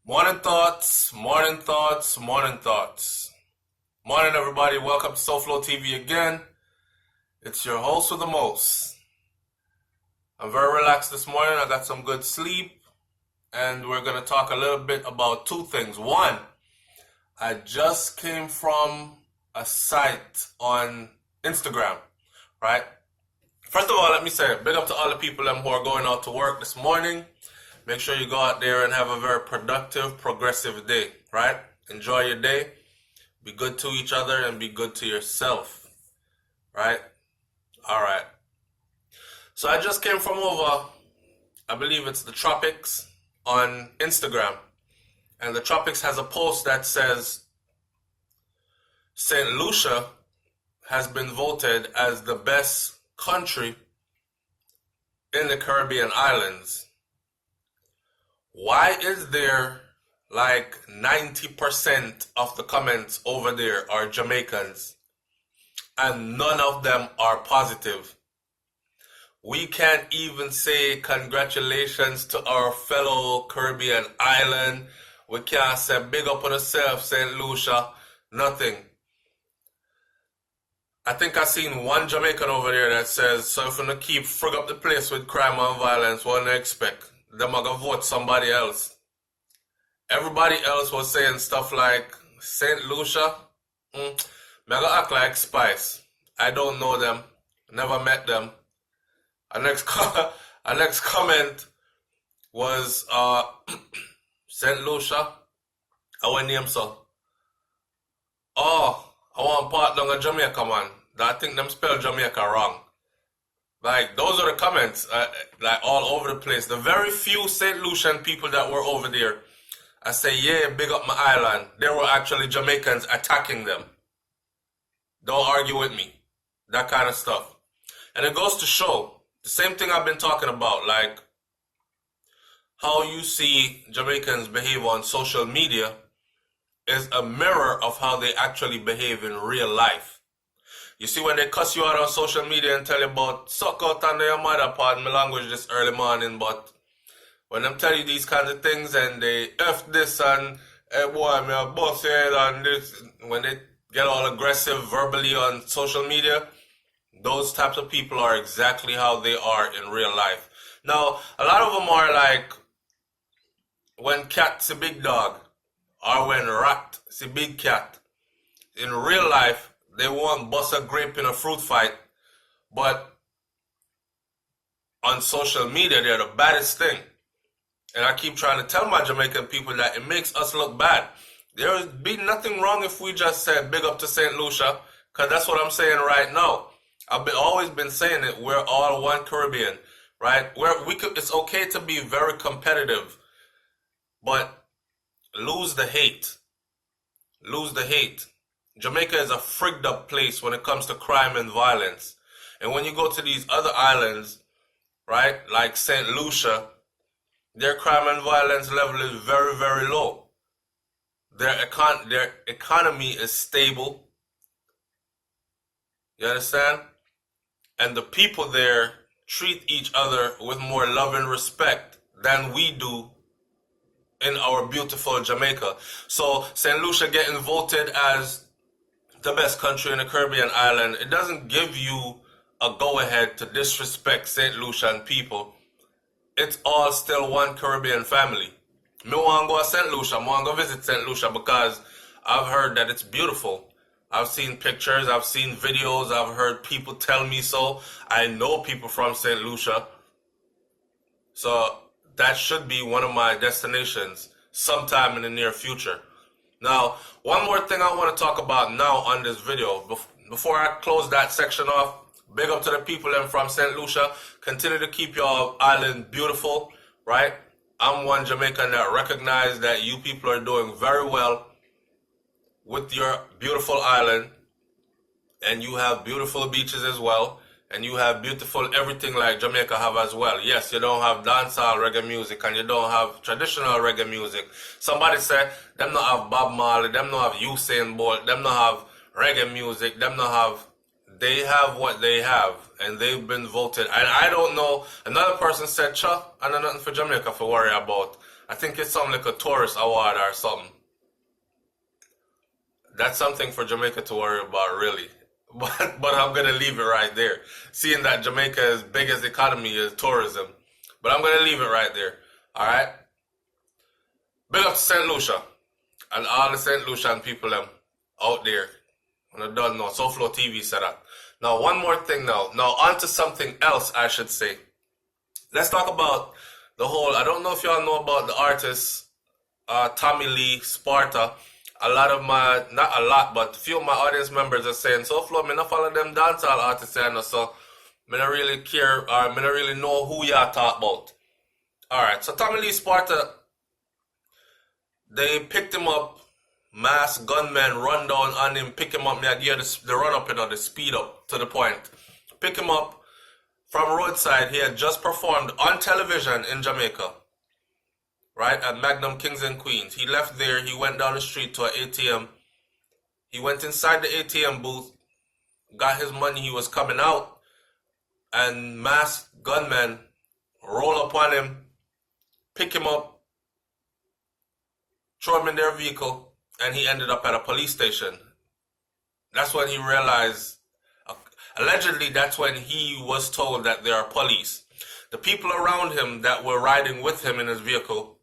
Morning thoughts, morning thoughts, morning thoughts. Morning everybody, welcome to SouFLoTV again. It's your host with the most. I'm very relaxed this morning, I got some good sleep, and we're going to talk a little bit about two things. One, I just came from a site on Instagram, right? First of all, let me say, big up to all the people who are going out to work this morning. Make sure you go out there and have a very productive, progressive day, right? Enjoy your day. Be good to each other and be good to yourself, right? All right. So I just came from over, I believe it's the Tropics on Instagram. And the Tropics has a post that says St. Lucia has been voted as the best country in the Caribbean islands. Why is there like 90% of the comments over there are Jamaicans and none of them are positive? We can't even say congratulations to our fellow Caribbean island. We can't say big up on ourselves, St. Lucia. Nothing. I think I seen one Jamaican over there that says, so if we don't keep frig up the place with crime and violence, what do you expect? Them are gonna vote somebody else. Everybody else was saying stuff like St. Lucia, me gonna act like Spice. I don't know them, never met them. Our next comment was St. Lucia. I want name so. Oh, I want part down in Jamaica, man. I think them spell Jamaica wrong. Like, those are the comments, like, all over the place. The very few St. Lucian people that were over there, I say, yeah, big up my island. There were actually Jamaicans attacking them. Don't argue with me. That kind of stuff. And it goes to show, the same thing I've been talking about, like, how you see Jamaicans behave on social media is a mirror of how they actually behave in real life. You see, when they cuss you out on social media and tell you about suck out under your mother, pardon my language this early morning, but when them tell you these kinds of things and they F this and hey boy, me a boss head and this, when they get all aggressive verbally on social media, those types of people are exactly how they are in real life. Now, a lot of them are like when cat's a big dog or when rat is a big cat. In real life, they won't bust a grape in a fruit fight, but on social media, they're the baddest thing. And I keep trying to tell my Jamaican people that it makes us look bad. There would be nothing wrong if we just said big up to St. Lucia, because that's what I'm saying right now. I've always been saying it. We're all one Caribbean, right? It's okay to be very competitive, but lose the hate. Lose the hate. Jamaica is a frigged up place when it comes to crime and violence. And when you go to these other islands, right, like St. Lucia, their crime and violence level is very, very low. Their economy is stable. You understand? And the people there treat each other with more love and respect than we do in our beautiful Jamaica. So St. Lucia getting voted as the best country in the Caribbean island, it doesn't give you a go-ahead to disrespect St. Lucian people. It's all still one Caribbean family. Me want to go to St. Lucia, I want to go visit St. Lucia because I've heard that it's beautiful. I've seen pictures, I've seen videos, I've heard people tell me so. I know people from St. Lucia. So that should be one of my destinations sometime in the near future. Now, one more thing I want to talk about now on this video. Before I close that section off, big up to the people from St. Lucia. Continue to keep your island beautiful, right? I'm one Jamaican that recognize that you people are doing very well with your beautiful island. And you have beautiful beaches as well. And you have beautiful everything like Jamaica have as well. Yes, you don't have dancehall reggae music and you don't have traditional reggae music. Somebody said them not have Bob Marley, them not have Usain Bolt, them not have reggae music, them not have... They have what they have and they've been voted. And I don't know, another person said, Chuck, I know nothing for Jamaica to worry about. I think it's something like a tourist award or something. That's something for Jamaica to worry about, really. But I'm gonna leave it right there. Seeing that Jamaica's biggest economy is tourism, but I'm gonna leave it right there. All right. Big up to St. Lucia and all the St. Lucian people out there. And I don't know. SouFLoTV said that. Now, one more thing now. Now, on to something else, I should say. Let's talk about the whole, I don't know if y'all know about the artist Tommy Lee Sparta. A lot of my, not a lot, but a few of my audience members are saying, SouFlo, me not follow them dancehall artists, so me not really care, or me not really know who y'all talk about. Alright, so Tommy Lee Sparta, they picked him up, mass gunmen run down on him, pick him up, me I give the run up, the speed up to the point. Pick him up from roadside. He had just performed on television in Jamaica, right, at Magnum Kings and Queens. He left there, he went down the street to an ATM. He went inside the ATM booth, got his money, he was coming out, and mass gunmen roll upon him, pick him up, throw him in their vehicle, and he ended up at a police station. That's when he realized, allegedly that's when he was told that there are police. The people around him that were riding with him in his vehicle,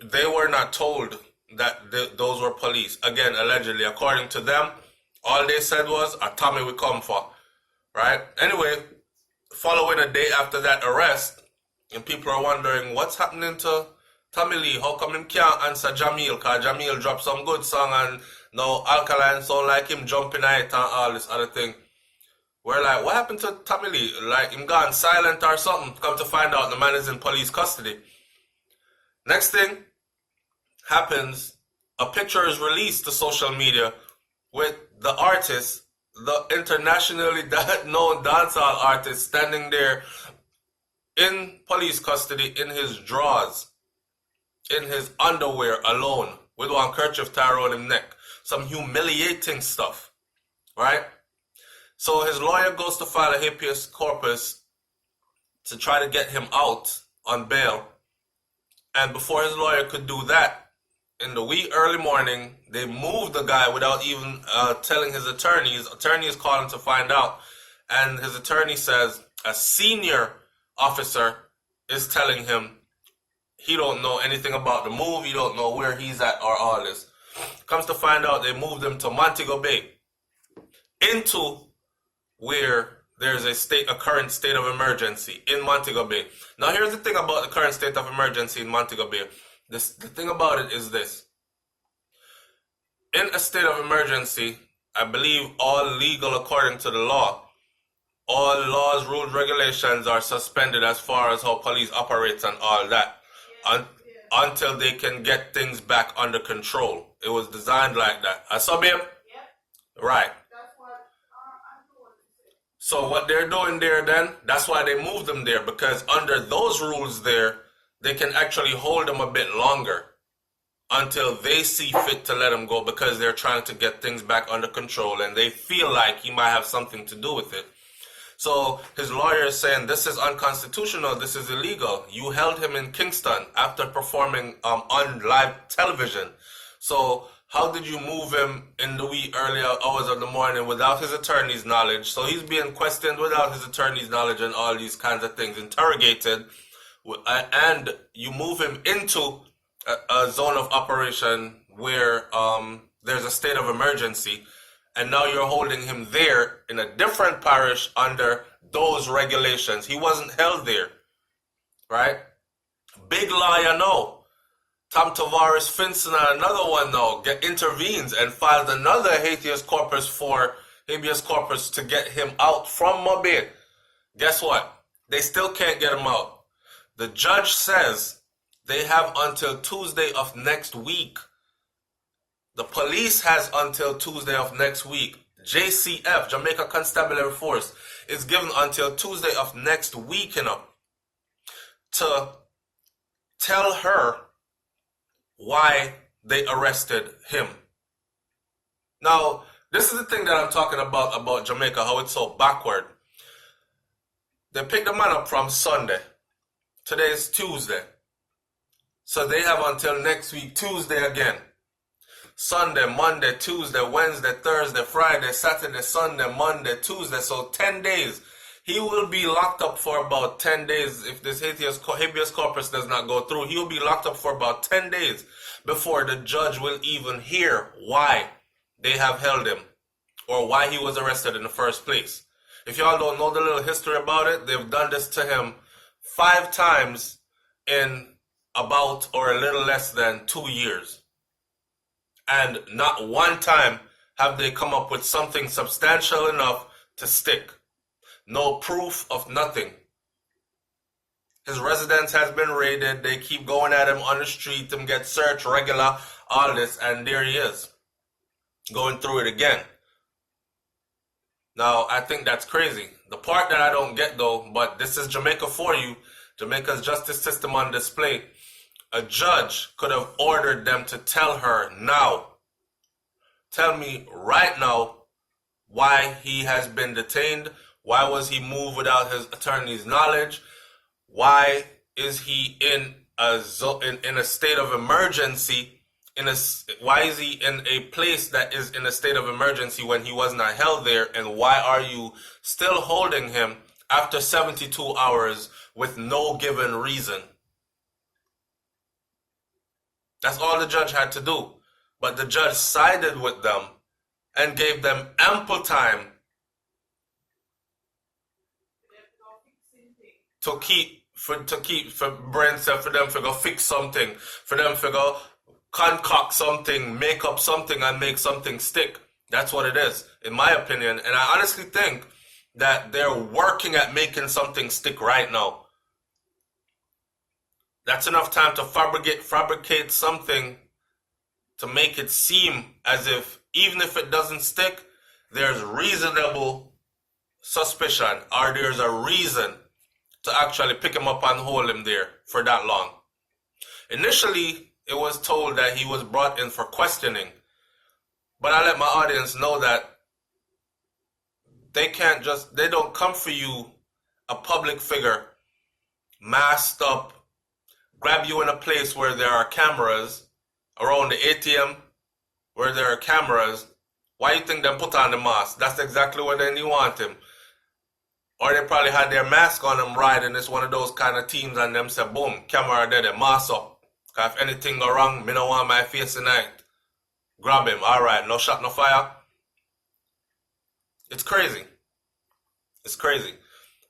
they were not told that those were police. Again, allegedly, according to them, all they said was, a Tommy we come for. Right? Anyway, following a day after that arrest, and people are wondering, what's happening to Tommy Lee? How come him can't answer Jamil? Because Jamil dropped some good song and now Alkaline sound like him jumping at it and all this other thing. We're like, what happened to Tommy Lee? Like, him gone silent or something? Come to find out, the man is in police custody. Next thing happens, a picture is released to social media with the artist, the internationally known dancehall artist, standing there in police custody in his drawers, in his underwear alone, with one kerchief tied around his neck. Some humiliating stuff, right? So his lawyer goes to file a habeas corpus to try to get him out on bail. And before his lawyer could do that, in the wee early morning, they moved the guy without even telling his attorney. His attorney is calling to find out. And his attorney says a senior officer is telling him he don't know anything about the move. He don't know where he's at or all this. Comes to find out, they moved him to Montego Bay, into where there's a current state of emergency in Montego Bay. Now, here's the thing about the current state of emergency in Montego Bay. The thing about it is this. In a state of emergency, I believe all legal according to the law, all laws, rules, regulations are suspended as far as how police operates and all that, until they can get things back under control. It was designed like that. I saw him? Right. So what they're doing there then, that's why they moved them there, because under those rules there, they can actually hold him a bit longer until they see fit to let him go, because they're trying to get things back under control and they feel like he might have something to do with it. So his lawyer is saying, this is unconstitutional, this is illegal. You held him in Kingston after performing on live television. So how did you move him in the wee early hours of the morning without his attorney's knowledge? So he's being questioned without his attorney's knowledge and all these kinds of things, interrogated, and you move him into a zone of operation where there's a state of emergency, and now you're holding him there in a different parish under those regulations. He wasn't held there, right? Big liar, no. Tom Tavares Finson, another one now, intervenes and files another habeas corpus to get him out from Mobile. Guess what? They still can't get him out. The judge says they have until Tuesday of next week. The police has until Tuesday of next week. JCF, Jamaica Constabulary Force, is given until Tuesday of next week, to tell her why they arrested him. Now, this is the thing that I'm talking about Jamaica, how it's so backward. They picked the man up from Sunday. Today is Tuesday. So they have until next week, Tuesday again. Sunday, Monday, Tuesday, Wednesday, Thursday, Friday, Saturday, Sunday, Monday, Tuesday. So 10 days. He will be locked up for about 10 days. If this habeas corpus does not go through, he will be locked up for about 10 days before the judge will even hear why they have held him or why he was arrested in the first place. If y'all don't know the little history about it, they've done this to him 5 times in about or a little less than 2 years. And not one time have they come up with something substantial enough to stick. No proof of nothing. His residence has been raided. They keep going at him on the street, him get searched regular, all this, and there he is, going through it again. Now, I think that's crazy. The part that I don't get though, but this is Jamaica for you, Jamaica's justice system on display. A judge could have ordered them to tell her now. Tell me right now why he has been detained. Why was he moved without his attorney's knowledge? Why is he in a state of emergency? Why is he in a place that is in a state of emergency when he was not held there? And why are you still holding him after 72 hours with no given reason? That's all the judge had to do. But the judge sided with them and gave them ample time to for brains for them to go fix something, for them to go concoct something, make up something and make something stick. That's what it is, in my opinion. And I honestly think that they're working at making something stick right now. That's enough time to fabricate something to make it seem as if, even if it doesn't stick, there's reasonable suspicion or there's a reason to actually pick him up and hold him there for that long. Initially, it was told that he was brought in for questioning, but I let my audience know that they don't come for you, a public figure, masked up, grab you in a place where there are cameras, around the ATM, where there are cameras. Why you think they put on the mask? That's exactly what they want him. Or they probably had their mask on them riding. It's one of those kind of teams and them say, boom, camera there, they mask up. Because if anything go wrong, me don't want my face tonight. Grab him. All right, no shot, no fire. It's crazy. It's crazy.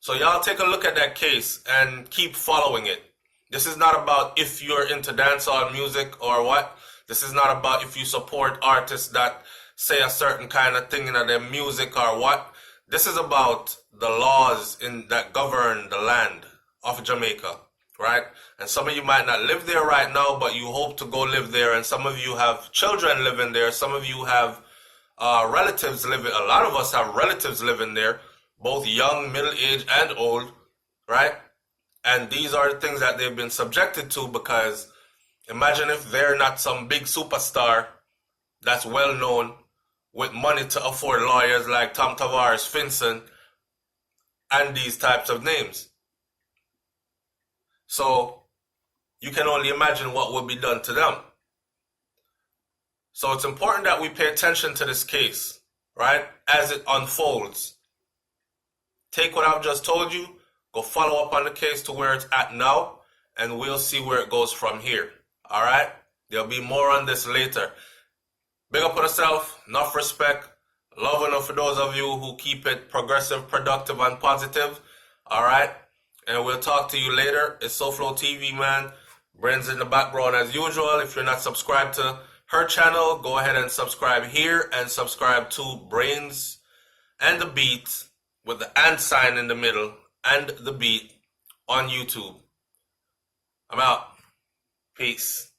So y'all take a look at that case and keep following it. This is not about if you're into dancehall music or what. This is not about if you support artists that say a certain kind of thing in their music or what. This is about the laws that govern the land of Jamaica, right? And some of you might not live there right now, but you hope to go live there. And some of you have children living there. Some of you have relatives living. A lot of us have relatives living there, both young, middle-aged, and old, right? And these are the things that they've been subjected to, because imagine if they're not some big superstar that's well known with money to afford lawyers like Tom Tavares, Finson, and these types of names. So you can only imagine what will be done to them. So it's important that we pay attention to this case, right, as it unfolds. Take what I've just told you, go follow up on the case to where it's at now, and we'll see where it goes from here. All right? There'll be more on this later. Big up on yourself, enough respect, love enough for those of you who keep it progressive, productive, and positive. All right? And we'll talk to you later. It's SouFLoTV, man. Brains in the background as usual. If you're not subscribed to her channel, go ahead and subscribe here and subscribe to Brains and the Beat with the and sign in the middle and the beat on YouTube. I'm out. Peace.